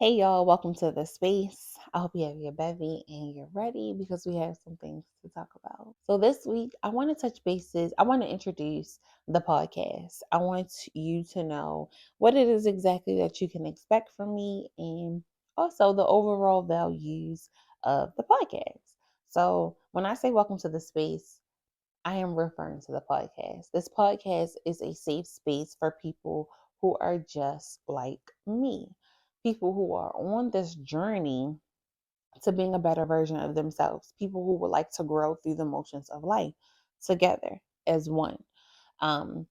Hey y'all, welcome to the space. I hope you have your bevy and you're ready because we have some things to talk about. So this week I want to touch bases. I want to introduce the podcast. I want you to know what it is exactly that you can expect from me and also the overall values of the podcast. So when I say welcome to the space, I am referring to the podcast. This podcast is a safe space for people who are just like me, people who are on this journey to being a better version of themselves, people who would like to grow through the motions of life together as one. Um,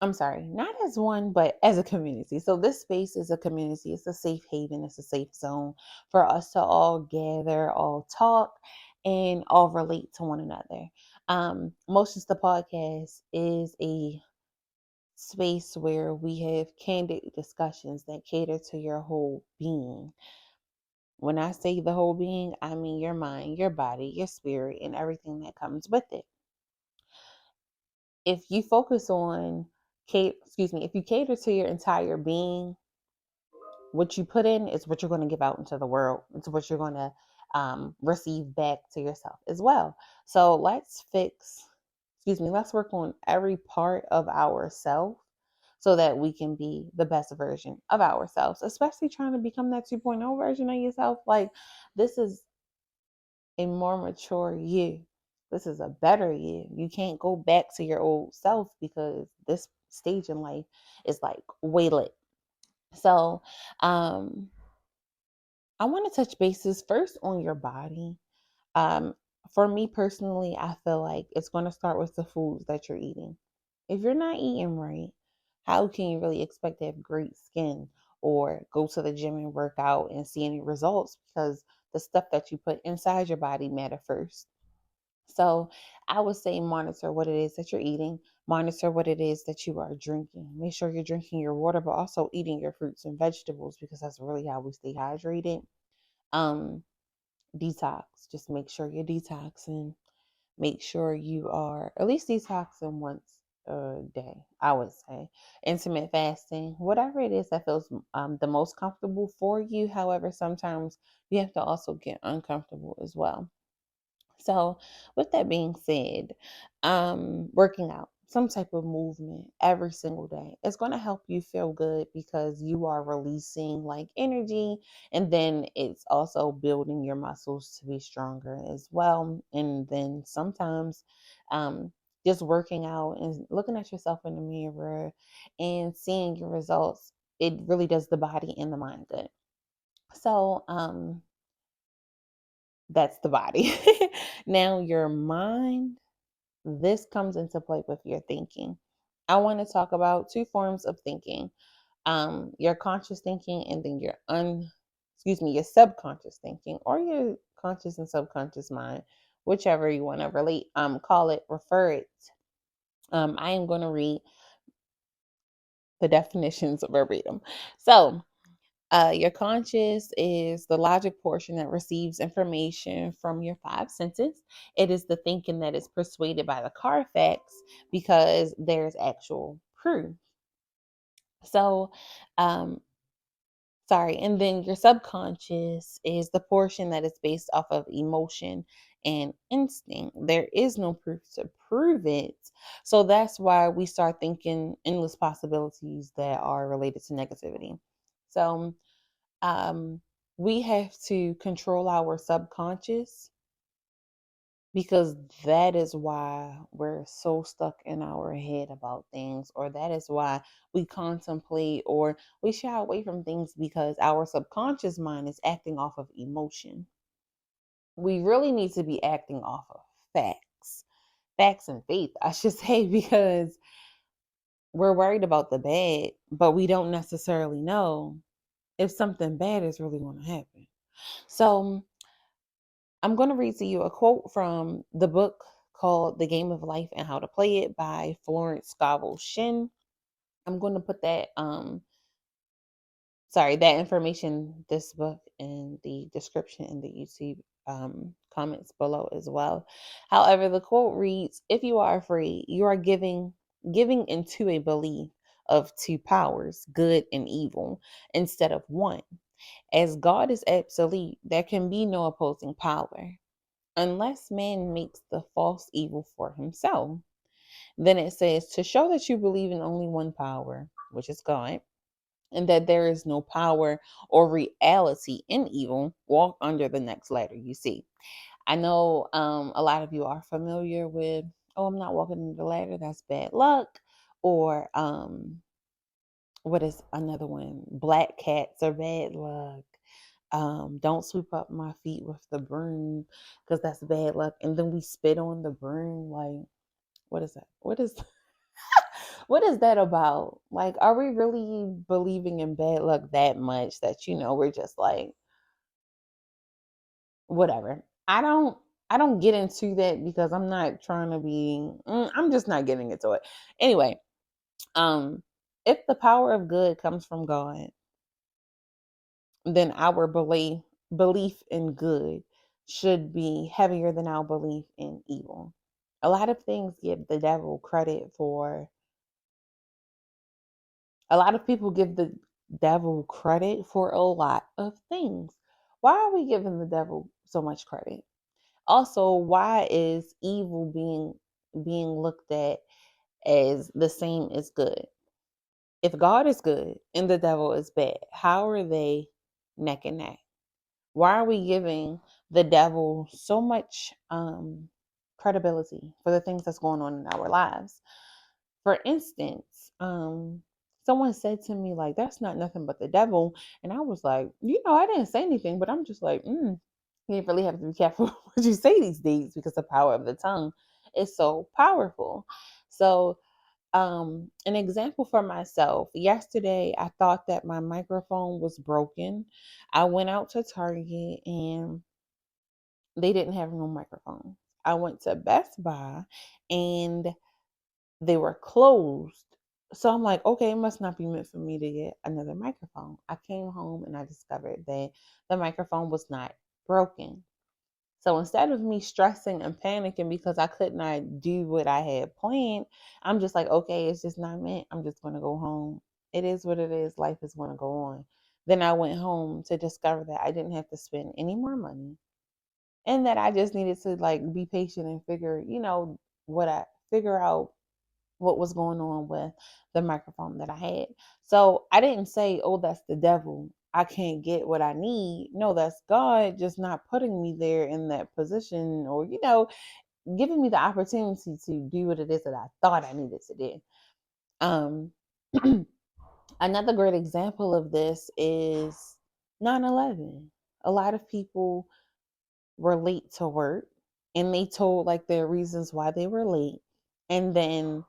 I'm sorry, not as one, but as a community. So this space is a community. It's a safe haven. It's a safe zone for us to all gather, all talk, and all relate to one another. Motions the podcast is a space where we have candid discussions that cater to your whole being. When I say the whole being, I mean your mind, your body, your spirit, and everything that comes with it. If you focus on if you cater to your entire being, what you put in is what you're going to give out into the world. It's what you're going to receive back to yourself as well. So let's work on every part of ourselves so that we can be the best version of ourselves, especially trying to become that 2.0 version of yourself. Like, this is a more mature you. This is a better you. You can't go back to your old self because this stage in life is like way lit. So, um, I want to touch bases first on your body. Um, for me personally, I feel like it's going to start with the foods that you're eating. If you're not eating right, how can you really expect to have great skin or go to the gym and work out and see any results? Because the stuff that you put inside your body matter first. So I would say monitor what it is that you're eating, monitor what it is that you are drinking. Make sure you're drinking your water, but also eating your fruits and vegetables because that's really how we stay hydrated. Um, Detox. Just make sure you're detoxing. Make sure you are at least detoxing once a day, I would say. Intermittent fasting, whatever it is that feels the most comfortable for you. However, sometimes you have to also get uncomfortable as well. So, with that being said, working out, some type of movement every single day, it's going to help you feel good because you are releasing like energy, and then it's also building your muscles to be stronger as well. And then sometimes, um, just working out and looking at yourself in the mirror and seeing your results, it really does the body and the mind good. So, that's the body. Now, your mind, this comes into play with your thinking. I want to talk about two forms of thinking. Your conscious thinking and then your subconscious thinking or your conscious and subconscious mind, whichever you want to relate, call it, refer it. I am going to read the definitions verbatim. So, your conscious is the logic portion that receives information from your five senses. It is the thinking that is persuaded by the Carfax because there's actual proof. So, um, sorry. And then your subconscious is the portion that is based off of emotion and instinct. There is no proof to prove it. So that's why we start thinking endless possibilities that are related to negativity. So, um, we have to control our subconscious because that is why we're so stuck in our head about things, or that is why we contemplate or we shy away from things because our subconscious mind is acting off of emotion. We really need to be acting off of facts, facts and faith, I should say, because we're worried about the bad, but we don't necessarily know if something bad is really going to happen. So, I'm going to read to you a quote from the book called The Game of Life and How to Play It by Florence Scovel Shinn. I'm going to put that information, this book, in the description in the YouTube comments below as well. However, the quote reads, "If you are afraid, you are giving into a belief. of two powers, good and evil, instead of one. As God is absolute, there can be no opposing power unless man makes the false evil for himself. Then it says to show that you believe in only one power, which is God, and that there is no power or reality in evil, walk under the next letter you see. I know a lot of you are familiar with, oh, I'm not walking in the ladder, that's bad luck. Or what is another one? Black cats are bad luck. Don't sweep up my feet with the broom because that's bad luck. And then we spit on the broom. Like, what is that? What is that about? Like, are we really believing in bad luck that much that we're just like, whatever. I don't get into that because I'm not trying to be I'm just not getting into it. Anyway, um if the power of good comes from God, then our belief in good should be heavier than our belief in evil. A lot of things give the devil credit for A lot of people give the devil credit for a lot of things. Why are we giving the devil so much credit? Also, why is evil being looked at as the same as good? If God is good and the devil is bad, how are they neck and neck? Why are we giving the devil so much credibility for the things that's going on in our lives? For instance, someone said to me, like, that's not nothing but the devil. And I was like, I didn't say anything, but I'm just like, you really have to be careful what you say these days because the power of the tongue is so powerful. So, an example for myself, yesterday I thought that my microphone was broken. I went out to Target and they didn't have no microphone. I went to Best Buy and they were closed. So I'm like, okay, it must not be meant for me to get another microphone. I came home and I discovered that the microphone was not broken. So instead of me stressing and panicking because I could not do what I had planned, I'm just like, okay, it's just not meant. I'm just going to go home. It is what it is. Life is going to go on. Then I went home to discover that I didn't have to spend any more money and that I just needed to like be patient and figure out what was going on with the microphone that I had. So I didn't say, oh, that's the devil. I can't get what I need. No, that's God just not putting me there in that position or, giving me the opportunity to do what it is that I thought I needed to do. Um, Another great example of this is 9/11. A lot of people were late to work and they told like their reasons why they were late. And then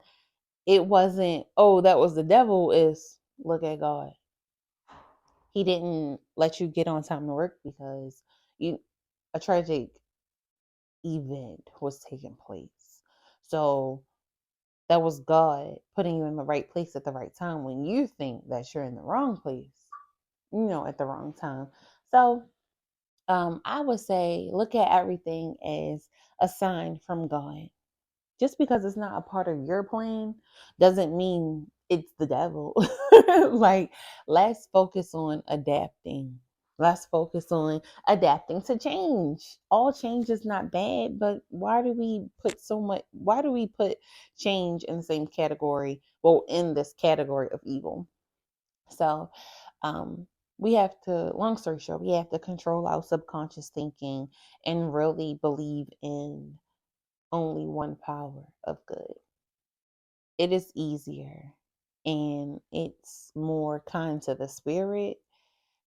it wasn't, oh, that was the devil, is look at God. He didn't let you get on time to work because you a tragic event was taking place. So that was God putting you in the right place at the right time when you think that you're in the wrong place, at the wrong time. So I would say look at everything as a sign from God. Just because it's not a part of your plan doesn't mean it's the devil. Like, let's focus on adapting. Let's focus on adapting to change. All change is not bad, but why do we put change in the same category? Well, in this category of evil. So, we have to, long story short, we have to control our subconscious thinking and really believe in only one power of good. It is easier and it's more kind to the spirit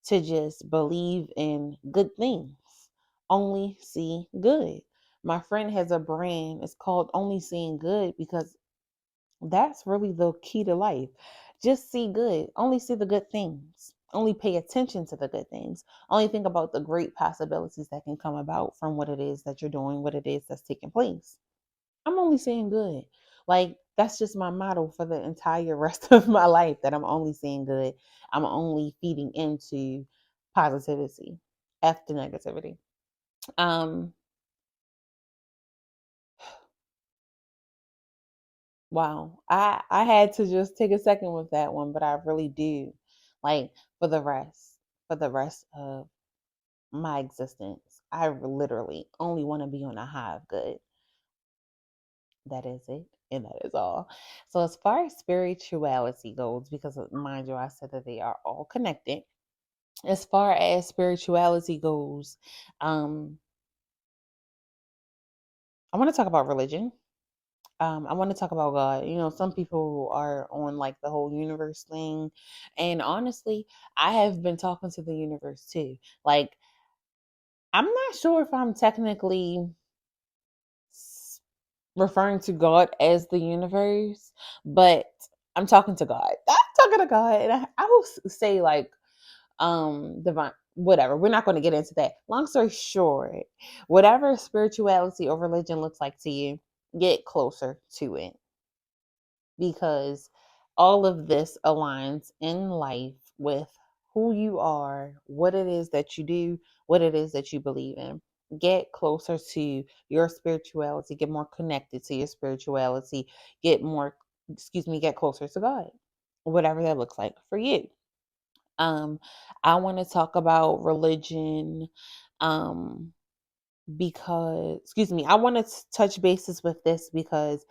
to just believe in good things. Only see good. My friend has a brand, it's called Only Seeing Good because that's really the key to life. Just see good. Only see the good things. Only pay attention to the good things. Only think about the great possibilities that can come about from what it is that you're doing, what it is that's taking place. I'm only saying good. Like, that's just my motto for the entire rest of my life, that I'm only saying good. I'm only feeding into positivity, F the negativity. Um, Wow. I had to just take a second with that one, but I really do. Like for the rest of my existence, I literally only want to be on a high of good. That is it. And that is all. So as far as spirituality goes, because mind you, I said that they are all connected. As far as spirituality goes, um, I want to talk about religion. I want to talk about God. You know, some people are on like the whole universe thing. And honestly, I have been talking to the universe too. Like, I'm not sure if I'm technically s- referring to God as the universe, but I'm talking to God. I'm talking to God. And I will say, like, divine, whatever. We're not going to get into that. Long story short, whatever spirituality or religion looks like to you, get closer to it, because all of this aligns in life with who you are, what it is that you do, what it is that you believe in. Get closer to your spirituality, get more connected to your spirituality, get more, get closer to God, whatever that looks like for you. Um, I want to talk about religion, um, because, I want to touch bases with this because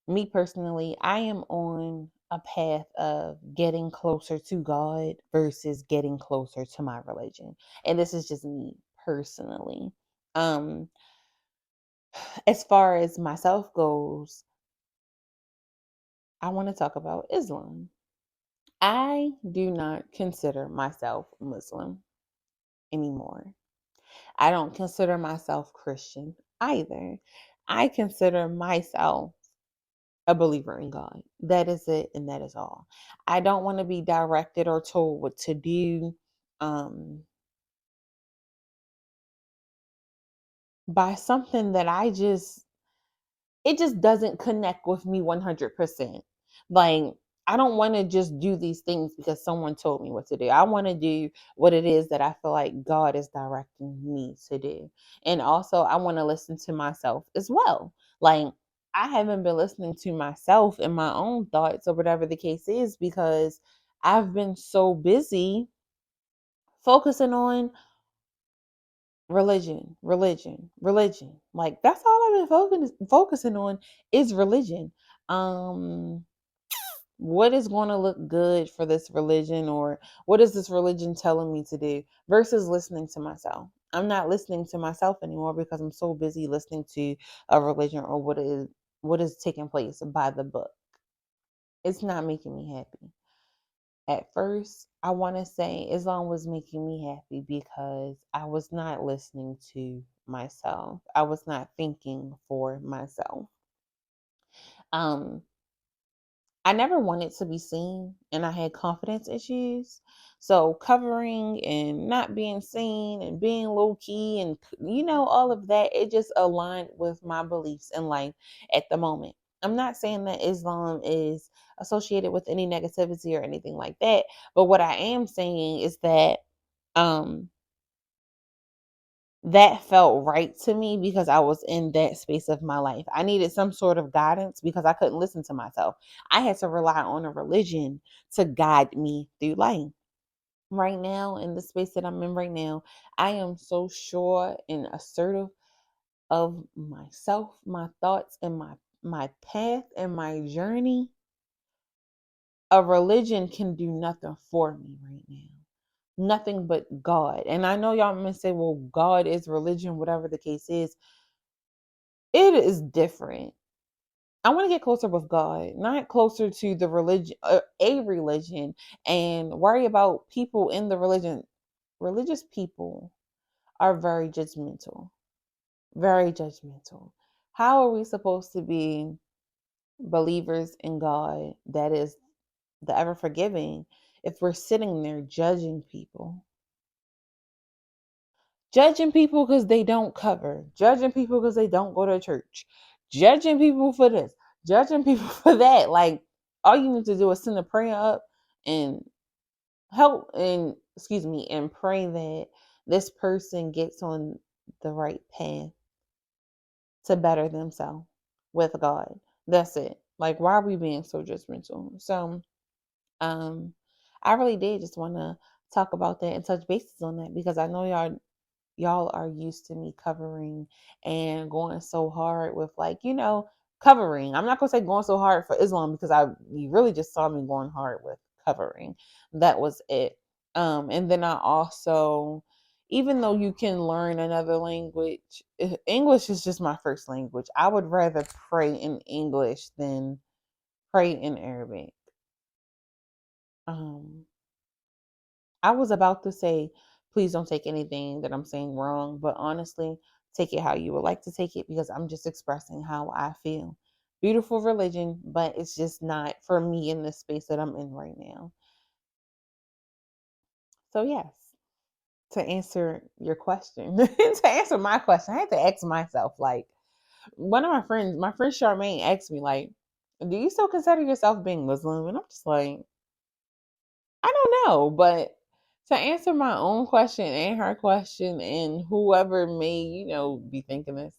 me personally, I am on a path of getting closer to God versus getting closer to my religion. And this is just me personally. Um, as far as myself goes, I want to talk about Islam. I do not consider myself Muslim anymore. I don't consider myself Christian either. I consider myself a believer in God. That is it, and that is all. I don't want to be directed or told what to do um, by something that it just doesn't connect with me 100%. Like, I don't want to just do these things because someone told me what to do. I want to do what it is that I feel like God is directing me to do. And also, I want to listen to myself as well. Like, I haven't been listening to myself and my own thoughts or whatever the case is because I've been so busy focusing on religion. Like, that's all I've been focusing on is religion. Um, what is going to look good for this religion, or what is this religion telling me to do, versus listening to myself. I'm not listening to myself anymore because I'm so busy listening to a religion or what is taking place by the book. It's not making me happy. At first, I want to say Islam was making me happy because I was not listening to myself. I was not thinking for myself. Um, I never wanted to be seen, and I had confidence issues. So covering and not being seen and being low key and all of that, it just aligned with my beliefs in life at the moment. I'm not saying that Islam is associated with any negativity or anything like that, but what I am saying is that um that felt right to me because I was in that space of my life. I needed some sort of guidance because I couldn't listen to myself. I had to rely on a religion to guide me through life. Right now, in the space that I'm in right now, I am so sure and assertive of myself, my thoughts, and my path and my journey. A religion can do nothing for me right now. Nothing but God. And I know y'all may say, well, God is religion, whatever the case is. It is different. I want to get closer with God, not closer to the religion, a religion, and worry about people in the religion. Religious people are very judgmental, very judgmental. How are we supposed to be believers in God that is the ever forgiving if we're sitting there judging people? Judging people because they don't cover, judging people because they don't go to church, judging people for this, judging people for that. Like, all you need to do is send a prayer up and help and and pray that this person gets on the right path to better themselves with God. That's it. Like, why are we being so judgmental? So, um, I really did just want to talk about that and touch bases on that because I know y'all are used to me covering and going so hard with, like, covering. I'm not gonna say going so hard for Islam because you really just saw me going hard with covering. That was it. And then I also, even though you can learn another language, English is just my first language. I would rather pray in English than pray in Arabic. Um, I was about to say, please don't take anything that I'm saying wrong, but honestly, take it how you would like to take it because I'm just expressing how I feel. Beautiful religion, but it's just not for me in the space that I'm in right now. So, yes, to answer your question, to answer my question, I had to ask myself, like, one of my friend Charmaine asked me, like, do you still consider yourself being Muslim? And I'm just like, I don't know, but to answer my own question and her question and whoever may, be thinking this,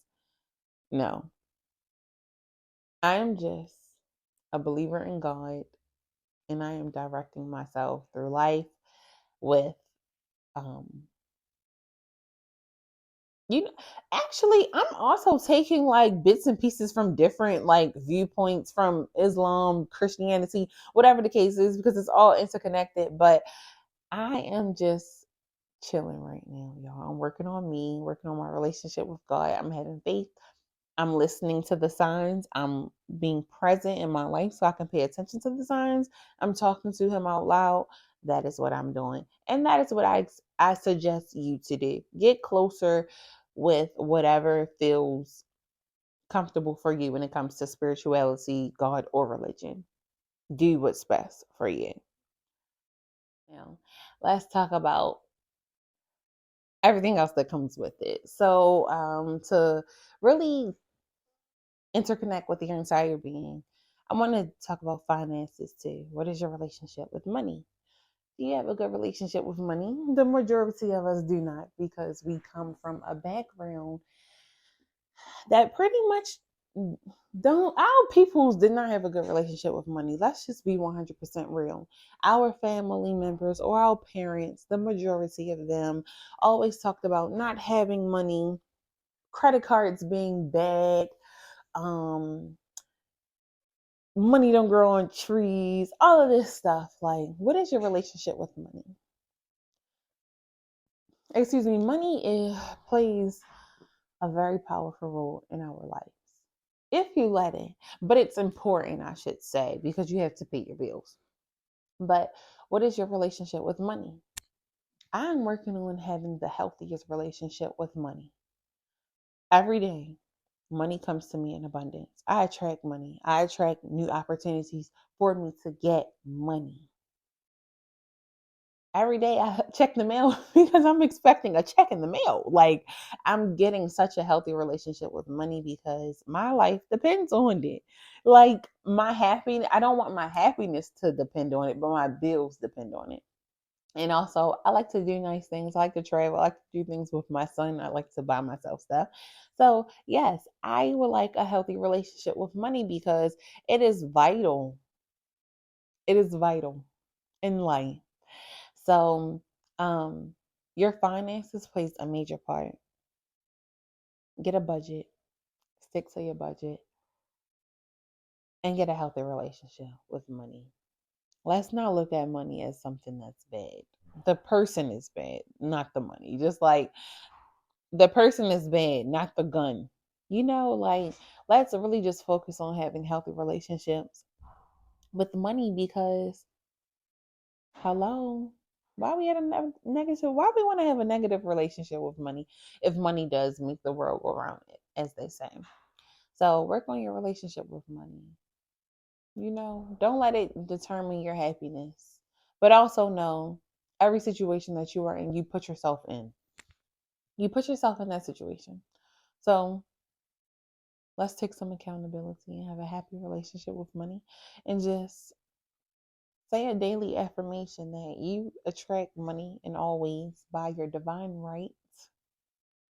no. I am just a believer in God and I am directing myself through life with um you know actually I'm also taking like bits and pieces from different like viewpoints from Islam, Christianity, whatever the case is, because it's all interconnected, but I am just chilling right now, y'all. I'm working on me, working on my relationship with God. I'm having faith. I'm listening to the signs. I'm being present in my life so I can pay attention to the signs. I'm talking to him out loud. That is what I'm doing. And that is what I suggest you to do. Get closer with whatever feels comfortable for you when it comes to spirituality, God, or religion. Do what's best for you. Now, let's talk about everything else that comes with it. So, to really interconnect with your entire being, I want to talk about finances too. What is your relationship with money? Do you have a good relationship with money? The majority of us do not because we come from a background that pretty much don't, our peoples did not have a good relationship with money. Let's just be 100% real. Our family members or our parents, the majority of them always talked about not having money, credit cards being bad, um money don't grow on trees, all of this stuff. Like, what is your relationship with money? Excuse me, plays a very powerful role in our lives if you let it. But it's important, I should say, because you have to pay your bills. But what is your relationship with money? I'm working on having the healthiest relationship with money. Every day, money comes to me in abundance. I attract money. I attract new opportunities for me to get money. Every day I check the mail because I'm expecting a check in the mail. Like, I'm getting such a healthy relationship with money because my life depends on it. Like, my happiness, I don't want my happiness to depend on it, but my bills depend on it. And also, I like to do nice things. I like to travel. I like to do things with my son. I like to buy myself stuff. So, yes, I would like a healthy relationship with money because it is vital. It is vital in life. So, your finances plays a major part. Get a budget, stick to your budget, and get a healthy relationship with money. Let's not look at money as something that's bad. The person is bad, not the money. Just like the person is bad, not the gun. Like, let's really just focus on having healthy relationships with money because, hello, why we had a negative? Why we want to have a negative relationship with money if money does make the world go around it, as they say? So work on your relationship with money. Don't let it determine your happiness, but also know every situation that you are in, you put yourself in. You put yourself in that situation. So let's take some accountability and have a happy relationship with money, and just say a daily affirmation that you attract money in all ways by your divine right.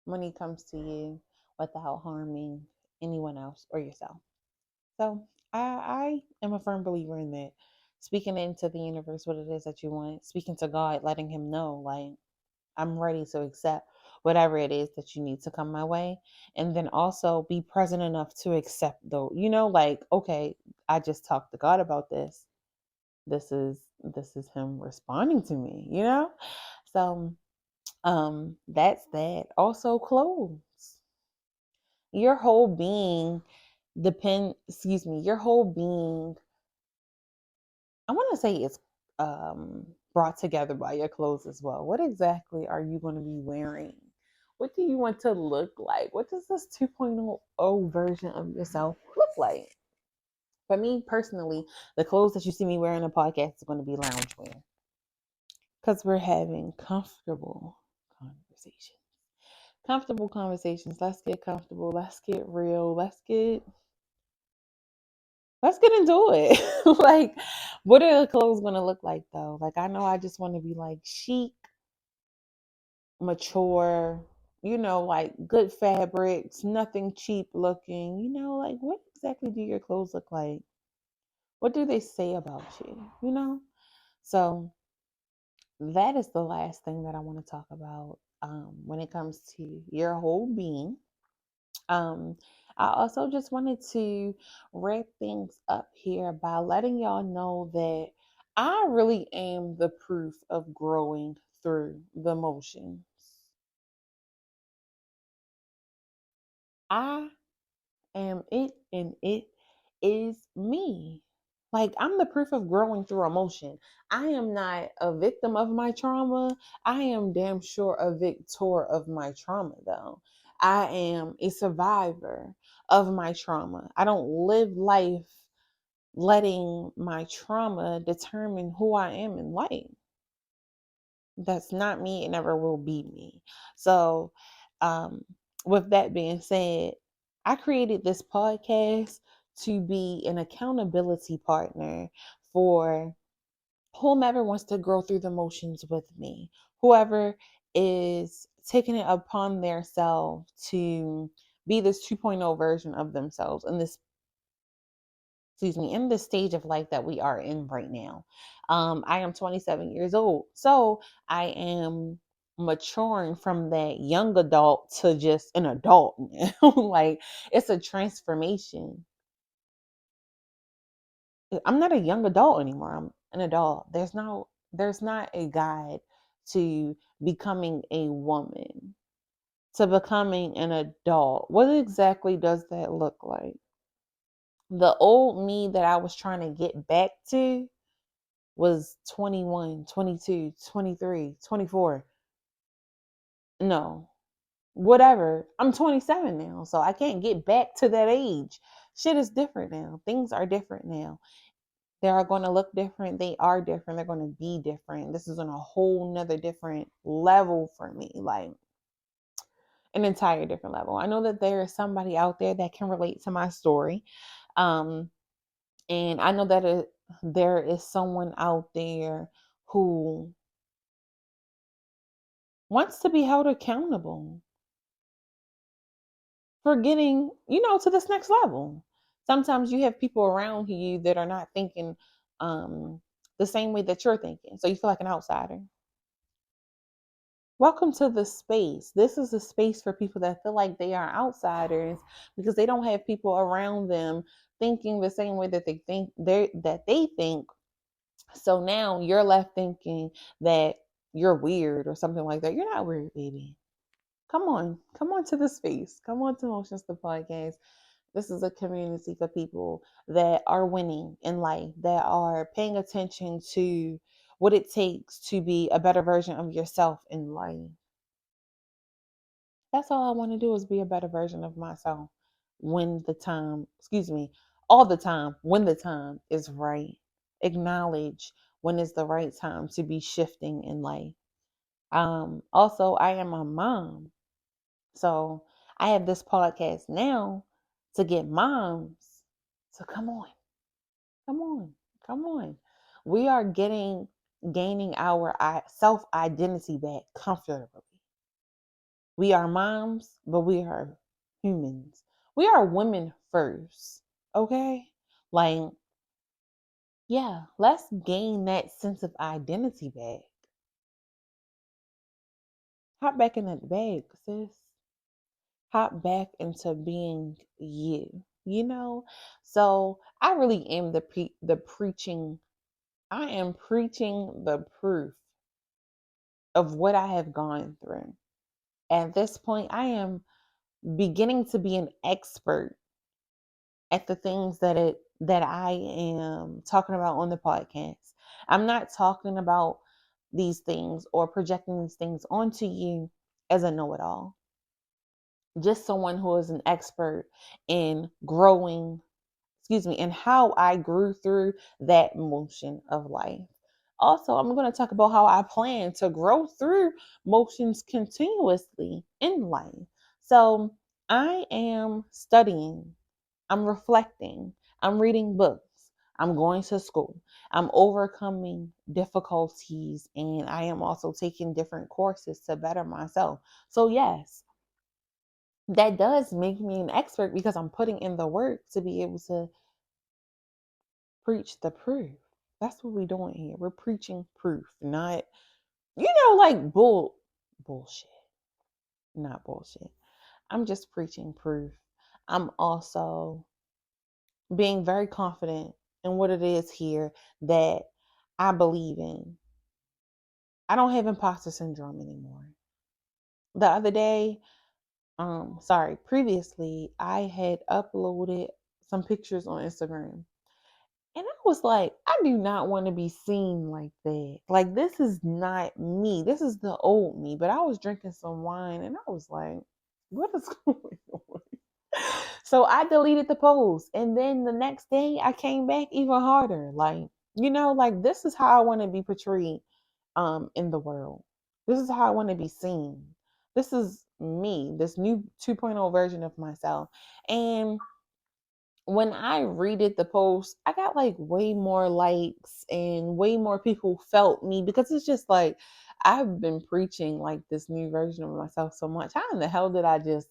Money comes to you without harming anyone else or yourself. So I am a firm believer in that. Speaking into the universe what it is that you want, speaking to God, letting him know, like, I'm ready to accept whatever it is that you need to come my way. And then also be present enough to accept though, like, okay, I just talked to God about this. This is him responding to me, So that's that. Also clothes. Your whole being your whole being, I want to say, it's brought together by your clothes as well. What exactly are you going to be wearing? What do you want to look like? What does this 2.0 version of yourself look like? For me personally, the clothes that you see me wearing in the podcast is going to be loungewear because we're having conversations. Comfortable conversations. Let's get comfortable. Let's get real. Let's get into it. Like, what are the clothes gonna look like though? Like, I know I just want to be like chic, mature, like good fabrics, nothing cheap looking. Like, what exactly do your clothes look like? What do they say about you? So that is the last thing that I want to talk about when it comes to your whole being. Um, I also just wanted to wrap things up here by letting y'all know that I really am the proof of growing through the motions. I am it, and it is me. Like, I'm the proof of growing through emotion. I am not a victim of my trauma. I am damn sure a victor of my trauma, though. I am a survivor of my trauma. I don't live life letting my trauma determine who I am in life. That's not me. It never will be me. So, um, with that being said, I created this podcast to be an accountability partner for whomever wants to grow through the motions with me, whoever is taking it upon themselves to be this 2.0 version of themselves in this in the stage of life that we are in right now. I am 27 years old. So I am maturing from that young adult to just an adult now. Like, it's a transformation. I'm not a young adult anymore. I'm an adult. There's not a guide to becoming a woman, to becoming an adult. What exactly does that look like? The old me that I was trying to get back to was 21, 22, 23, 24. No, whatever. I'm 27 now, so I can't get back to that age. Shit is different now. Things are different now. They are going to look different. They are different. They're going to be different. This is on a whole nother different level for me, like an entire different level. I know that there is somebody out there that can relate to my story. Um, and I know that there is someone out there who wants to be held accountable for getting, to this next level. Sometimes you have people around you that are not thinking the same way that you're thinking. So you feel like an outsider. Welcome to the space. This is a space for people that feel like they are outsiders because they don't have people around them thinking the same way that they think. So now you're left thinking that you're weird or something like that. You're not weird, baby. Come on to the space. Come on to Motions the Podcast. This is a community for people that are winning in life, that are paying attention to what it takes to be a better version of yourself in life. That's all I want to do, is be a better version of myself when the time, all the time, when the time is right. Acknowledge when is the right time to be shifting in life. Also, I am a mom. So I have this podcast now to get moms. So come on, come on, come on. We are gaining our self identity back comfortably. We are moms, but we are humans. We are women first. Okay? Like, yeah, let's gain that sense of identity back. Hop back in that bag, sis. Hop back into being you. You know? So I really am the preaching. I am preaching the proof of what I have gone through. At this point, I am beginning to be an expert at the things that I am talking about on the podcast. I'm not talking about these things or projecting these things onto you as a know-it-all. Just someone who is an expert in growing, and how I grew through that motion of life. Also, I'm going to talk about how I plan to grow through motions continuously in life. So, I am studying, I'm reflecting, I'm reading books, I'm going to school, I'm overcoming difficulties, and I am also taking different courses to better myself. So, yes, that does make me an expert because I'm putting in the work to be able to preach the proof. That's what we're doing here. We're preaching proof, not, like bullshit. Not bullshit. I'm just preaching proof. I'm also being very confident in what it is here that I believe in. I don't have imposter syndrome anymore. The other day, previously I had uploaded some pictures on Instagram. And I was like, I do not want to be seen like that. Like, this is not me. This is the old me. But I was drinking some wine and I was like, what is going on? So I deleted the post. And then the next day I came back even harder. Like, like this is how I want to be portrayed in the world. This is how I want to be seen. This is me, this new 2.0 version of myself. And when I redid the post, I got like way more likes and way more people felt me because it's just like I've been preaching like this new version of myself so much. How in the hell did I just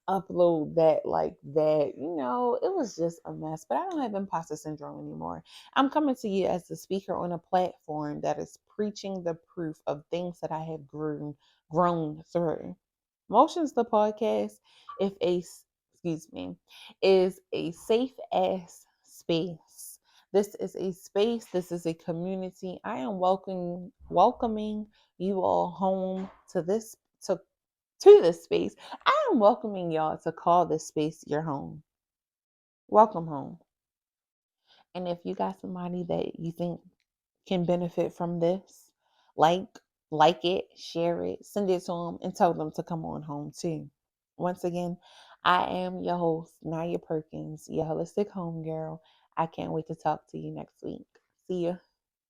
upload that like that? It was just a mess. But I don't have imposter syndrome anymore. I'm coming to you as a speaker on a platform that is preaching the proof of things that I have grown through. Motions the podcast, if a excuse me, is a safe ass space. This is a space, this is a community. I am welcoming you all home to this space. I am welcoming y'all to call this space your home. Welcome home. And if you got somebody that you think can benefit from this, like like it, share it, send it to them, and tell them to come on home too. Once again, I am your host, Naya Perkins, your holistic home girl. I can't wait to talk to you next week. See ya.